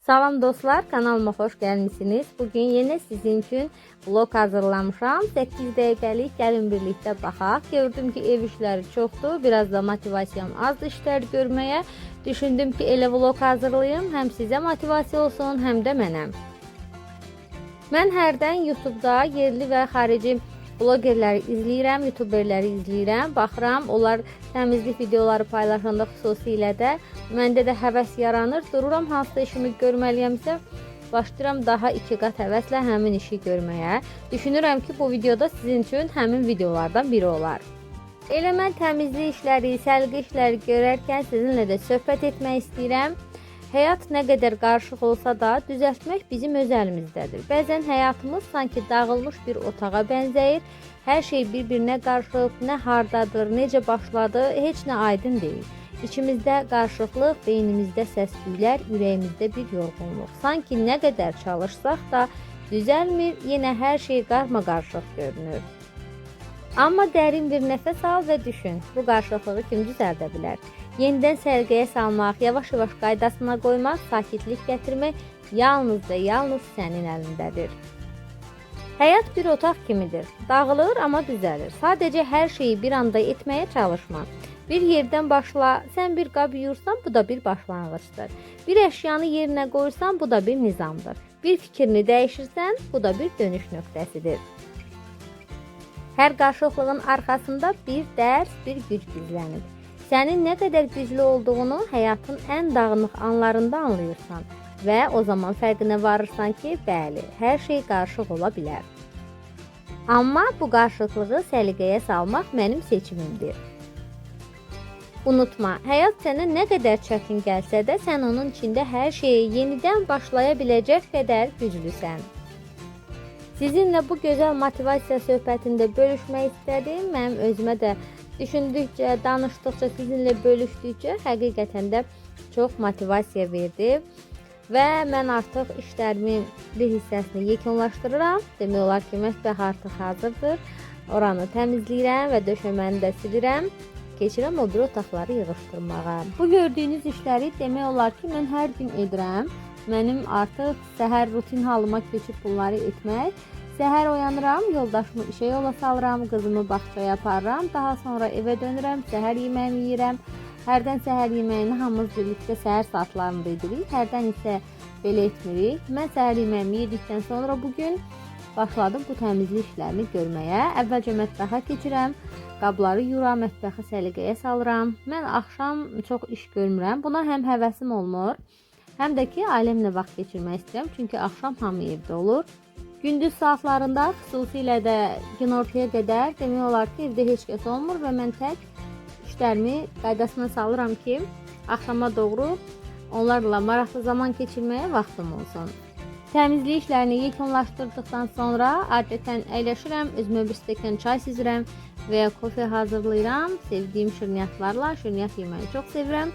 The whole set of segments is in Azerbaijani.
Salam dostlar, kanalıma xoş gəlmisiniz. Bugün yine sizin için vlog hazırlamışam. 8 dəqiqəlik gəlin birlikdə baxaq. Gördüm ki ev işləri çoxdur. Biraz da motivasiyam azdır işlər görməyə. Düşündüm ki elə vlog hazırlayım. Həm sizə motivasiya olsun, həm də mənə. Mən hərdən YouTube'da yerli və xarici blogerləri izləyirəm, youtuberləri izləyirəm, baxıram, onlar təmizlik videoları paylaşanda xüsusilə də məndə də həvəs yaranır. Dururam hansısa işimi görməliyəmsə, başlayıram daha 2 qat həvəslə həmin işi görməyə. Düşünürəm ki, bu videoda sizin üçün həmin videolardan biri olar. Elə mən təmizlik işləri, səliqə işləri görərkən sizinlə də söhbət etmək istəyirəm. Həyat nə qədər qarışıq olsa da düzəltmək bizim öz əlimizdədir. Bəzən həyatımız sanki dağılmış bir otağa bənzəyir. Hər şey bir-birinə qarışıb, nə hardadır, necə başladı, heç nə aydın deyil. İçimizdə qarışıqlıq, beynimizdə səs-küylər, ürəyimizdə bir yorğunluq. Sanki nə qədər çalışsaq da düzəlmir, yenə hər şey qarma-qarışıq görünür. Amma dərin bir nəfəs al və düşün, bu qarışıqlığı kim düzəldə bilər? Yenidən səliqəyə salmaq, yavaş-yavaş qaydasına qoymaq, sakitlik gətirmək yalnız sənin əlindədir. Həyat bir otaq kimidir. Dağılır, amma düzəlir. Sadəcə hər şeyi bir anda etməyə çalışma. Bir yerdən başla, sən bir qab yuyursan, bu da bir başlanğıcdır. Bir əşyanı yerinə qoyursan, bu da bir nizamdır. Bir fikrini dəyişirsən, bu da bir dönüş nöqtəsidir. Hər qarışıqlığın arxasında bir dərs, bir güc gizlənir. Sənin nə qədər güclü olduğunu həyatın ən dağınıq anlarında anlayırsan və o zaman fərqinə varırsan ki, bəli, hər şey qarışıq ola bilər. Amma bu qarışıqlığı səliqəyə salmaq mənim seçimimdir. Unutma, həyat sənə nə qədər çətin gəlsə də, sən onun içində hər şeyi yenidən başlaya biləcək qədər güclüsən. Sizinlə bu gözəl motivasiya söhbətində bölüşmək istədim. Mənim özümə də düşündükcə, danışdıqca, sizinlə bölüşdükcə həqiqətən də çox motivasiya verdi və mən artıq işlərimin bir hissəsini yekunlaşdırıram. Demək olar ki, mətbəx artıq hazırdır. Oranı təmizləyirəm və döşəməni də silirəm. Keçirəm o bir otaqları yığışdırmağa. Bu gördüyünüz işləri demək olar ki, mən hər gün edirəm. Mənim artıq səhər rutin halıma keçib bunları etmək. Səhər oyanıram, yoldaşımı işə yola salıram, qızımı bağçaya aparıram, daha sonra evə dönürəm, səhər yeməyimi yeyirəm. Hərdən səhər yeməyini hamımız birlikdə səhər saatlarında edirik, hərdən isə belə etmirik. Mən səhər yeməyimi yedikdən sonra bugün başladım bu təmizlik işlərini görməyə. Əvvəlcə mətbəxə keçirəm, qabları yuram, mətbəxi səliqəyə salıram. Mən axşam çox iş görmürəm, buna həm həvəsim olmur, həm də ki, ailəmlə vaxt keçirmək istəyirəm, çünki axşam hamı evdə olur. Gündüz saatlarında, xüsusilə də günortaya qədər demək olar ki, evdə heç kəs olmur və mən tək işlərimi qaydasına salıram ki, axşama doğru onlarla maraqlı zaman keçirməyə vaxtım olsun. Təmizlik işlərini yekunlaşdırdıqdan sonra adətən əyləşirəm, özümə bir stəkan çay süzürəm və ya kofe hazırlayıram. Sevdiyim şirniyyatlarla, şirniyyat yeməyi çox sevirəm.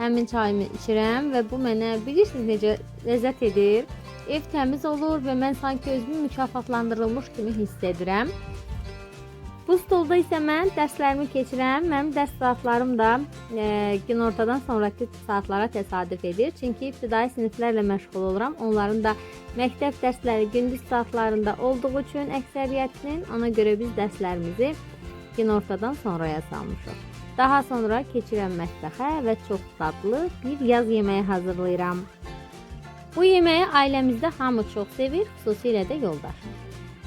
Həmin çayımı içirəm və bu mənə bilirsiniz necə ləzzət edir. Ev təmiz olur və mən sanki özümü mükafatlandırılmış kimi hiss edirəm. Bu stolda isə mən dərslərimi keçirəm. Mənim dərs saatlarım da günortadan sonraki saatlara təsadüf edir. Çünki ibtidai siniflərlə məşğul oluram. Onların da məktəb dərsləri gündüz saatlarında olduğu üçün əksəriyyətinin, ona görə biz dərslərimizi günortadan sonraya salmışıq. Daha sonra keçirəm mətbəxə və çox dadlı bir yaz yeməyi hazırlayıram. Bu yeməyi ailəmizdə hamı çox sevir, xüsusilə də yoldaşım.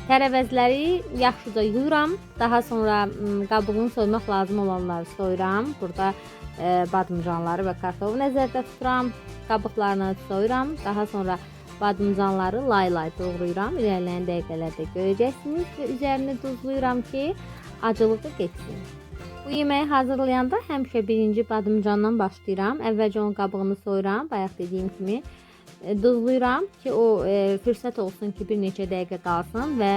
Tərəvəzləri yaxşıca yuyuram, daha sonra qabığını soymaq lazım olanları soyuram. Burada badımcanları və kartofu nəzərdə tuturam, qabıqlarını soyuram, daha sonra badımcanları lay-lay doğrayıram. İlerleyen dəqiqələrdə görəcəksiniz və üzərini duzluyuram ki, acılığı getsin. Bu yeməyi hazırlayanda həmişə birinci badımcandan başlayıram. Əvvəlcə onun qabığını soyuram, bayaq dediyim kimi. Duzluyuram ki, o fürsət olsun ki, bir neçə dəqiqə qalsın və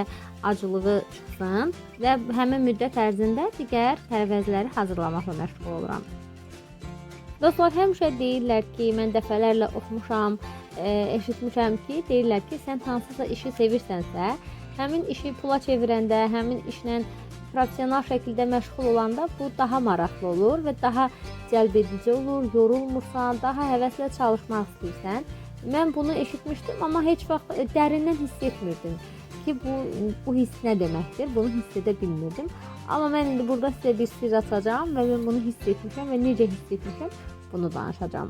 acılığı çıxsın və həmin müddət ərzində digər tərəvəzləri hazırlamaqla məşğul oluram. Dostlar, həmişə deyirlər ki, mən dəfələrlə oxumuşam, eşitmişəm ki, deyirlər ki, sən hansısa işi sevirsənsə, həmin işi pula çevirəndə, həmin işlə profesional şəkildə məşğul olanda bu daha maraqlı olur və daha cəlbedici olur, yorulmursan, daha həvəslə çalışmaq istəyirsən. Mən bunu eşitmişdim, amma heç vaxt dərindən hiss etmirdim ki, bu hiss nə deməkdir. Bunu hiss edə bilmirdim. Amma mən indi burada sizə bir sirr açacağam və mən bunu hiss etmişəm və necə hiss etmişəm, bunu danışacağam.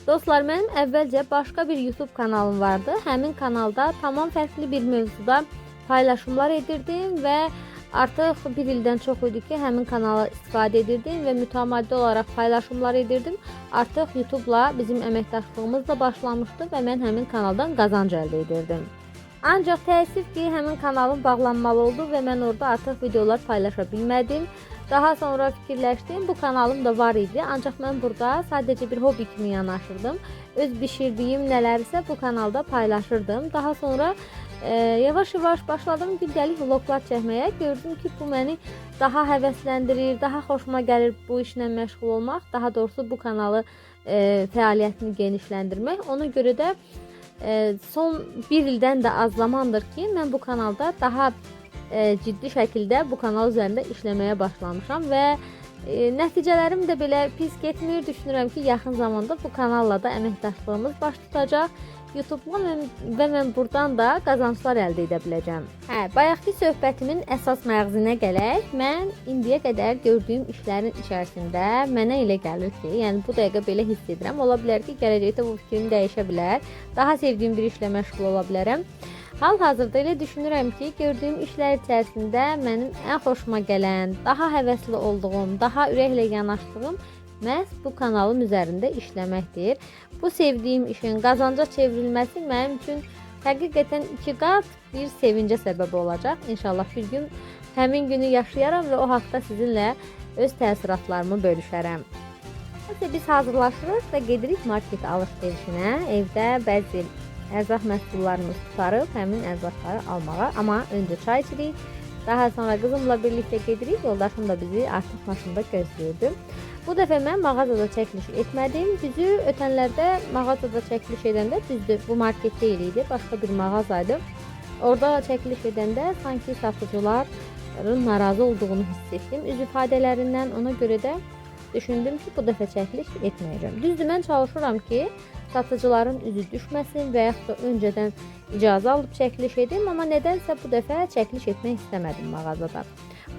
Dostlar, mənim əvvəlcə başqa bir YouTube kanalım vardı. Həmin kanalda tamam fərqli bir mövzuda paylaşımlar edirdim və artıq bir ildən çox idi ki, həmin kanala istifadə edirdim və mütəmadi olaraq paylaşımlar edirdim. Artıq YouTube-la bizim əməkdaşlığımız da başlamışdı və mən həmin kanaldan qazanc əldə edirdim. Ancaq təəssüf ki, həmin kanalım bağlanmalı oldu və mən orada artıq videolar paylaşa bilmədim. Daha sonra fikirləşdim, bu kanalım da var idi, ancaq mən burada sadəcə bir hobi kimi yanaşırdım. Öz bişirdiyim nələrsə bu kanalda paylaşırdım. Daha sonra yavaş-yavaş başladım gündəlik vloglar çəkməyə. Gördüm ki, bu məni daha həvəsləndirir, daha xoşuma gəlir bu işlə məşğul olmaq. Daha doğrusu bu kanalı fəaliyyətini genişləndirmək. Ona görə də son bir ildən də az zamandır ki, mən bu kanalda daha ciddi şəkildə bu kanal üzərində işləməyə başlamışam və nəticələrim də belə pis getmir. Düşünürəm ki, yaxın zamanda bu kanalla da əməkdaşlığımız baş tutacaq. YouTube-la və mən buradan da qazanclar əldə edə biləcəm. Bayaqki söhbətimin əsas məğzinə gələk. Mən indiyə qədər gördüyüm işlərin içərisində mənə elə gəlir ki, yəni bu dəqiqə belə hiss edirəm. Ola bilər ki, gələcəkdə bu fikrim dəyişə bilər. Daha sevdiyim bir işlə məşğul ola bilərəm. Hal-hazırda elə düşünürəm ki, gördüyüm işlər içərisində mənim ən xoşuma gələn, daha həvəsli olduğum, daha ürəklə yanaşdığım məhz bu kanalım üzərində işləməkdir. Bu sevdiyim işin qazanca çevrilməsi mənim üçün həqiqətən 2 qat bir sevincə səbəb olacaq. İnşallah bir gün həmin günü yaşayaram və o haqda sizinlə öz təəssüratlarımı bölüşərəm. Biz hazırlaşırıq və gedirik market alış-verişinə. Evdə bəzi ərzaq məhsullarımızı tutarıq, həmin ərzaqları almağa. Amma öncə çay içirik. Daha sonra qızımla birlikdə gedirik. Yoldaşım da bizi artıq maşında gözləyirdi. Bu dəfə mən mağazada çəkiliş etmədim. Düzü ötənlərdə mağazada çəkiliş edəndə, düzdür, bu market deyil idi, başqa bir mağazaydı. Orada çəkiliş edəndə sanki satıcıların narazı olduğunu hiss etdim. Üz ifadələrindən, ona görə də düşündüm ki, bu dəfə çəkiliş etməyəcəm. Düzdür, mən çalışıram ki, satıcıların üzü düşməsin və yaxud da öncədən icazə alıb çəkiliş edim, amma nədənsə bu dəfə çəkiliş etmək istəmədim mağazada.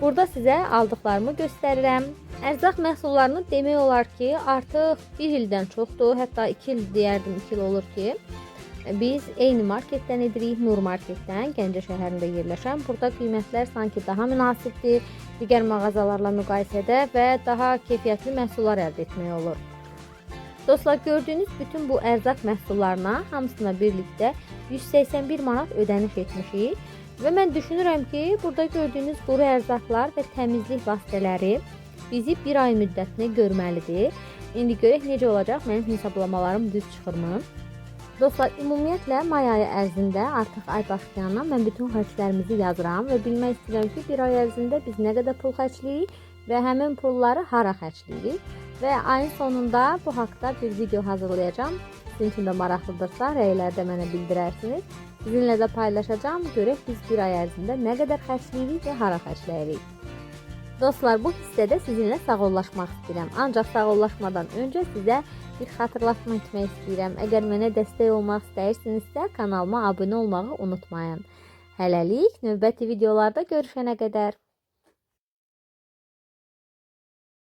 Burada sizə aldıqlarımı göstərirəm. Ərzaq məhsullarını demək olar ki, artıq bir ildən çoxdur, hətta 2 il deyərdim, 2 il olur ki, biz eyni marketdən edirik, Nur marketdən, Gəncə şəhərində yerləşən. Burada qiymətlər sanki daha münasibdir, digər mağazalarla müqayisədə və daha keyfiyyətli məhsullar əldə etmək olur. Dostlar, gördüyünüz bütün bu ərzaq məhsullarına hamısına birlikdə 181 manat ödəniş etmişik. Və mən düşünürəm ki, burada gördüyünüz quru ərzaqlar və təmizlik vasitələri bizi bir ay müddətinə görməlidir. İndi görək necə olacaq, mənim hesablamalarım düz çıxırmı? Dostlar, ümumiyyətlə may ayı ərzində artıq ay başlayandan mən bütün xərclərimizi yazıram və bilmək istəyirəm ki, bir ay ərzində biz nə qədər pul xərcləyirik və həmin pulları hara xərcləyirik. Və ayın sonunda bu haqda bir video hazırlayacağım. Sizin üçün də maraqlıdırsa, rəylərdə mənə bildirərsiniz. Sizinlə də paylaşacağım. Görək biz bir ay ərzində nə qədər xərcləyirik və hara xərcləyirik. Dostlar, bu hissədə sizinlə sağollaşmaq istəyirəm. Ancaq sağollaşmadan öncə sizə bir xatırlatma etmək istəyirəm. Əgər mənə dəstək olmaq istəyirsinizsə, kanalıma abunə olmağı unutmayın. Hələlik, növbəti videolarda görüşənə qədər.